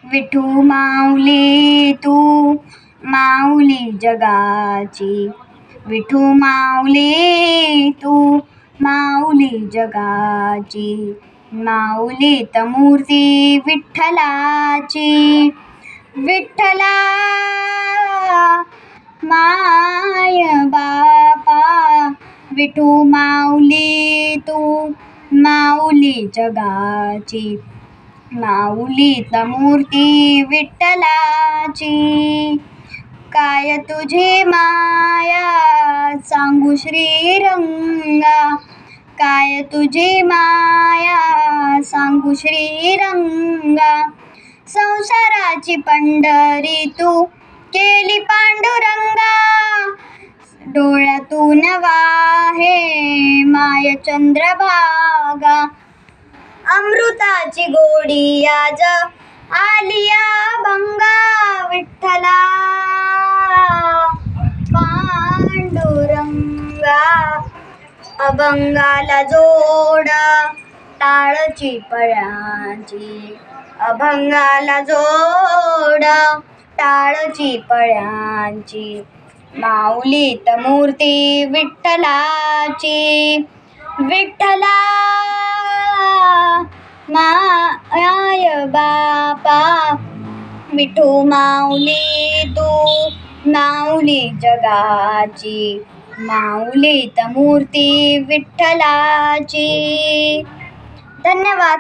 विठू माऊली तू माऊली जगाची, विठू माऊली तू माऊली जगाची, माऊलीत मूर्ती विठ्ठलाची. विठ्ठला माय बापा, विठू माऊली तू माऊली जगाची, माऊलीत मूर्ती विठ्ठलाची. काय तुझी माया सांगू श्रीरंगा, काय तुझी माया सांगू श्रीरंगा. संसाराची पंढरी तू केली पांडुरंगा, डोळ्यातून वाहे माय चंद्रभागा. अमृताची गोडी आज आलिया भंगा, विठ्ठला पांडुरंगा. अभंगाला जोड टाळची पळ्यांची, अभंगाला जोड टाळची पळ्यांची, माऊलीत मूर्ती विठ्ठलाची. विठ्ठला माय बापा, विठू माऊली तू माऊली जगाची, माऊलीत मूर्ती विठ्ठलाची. धन्यवाद.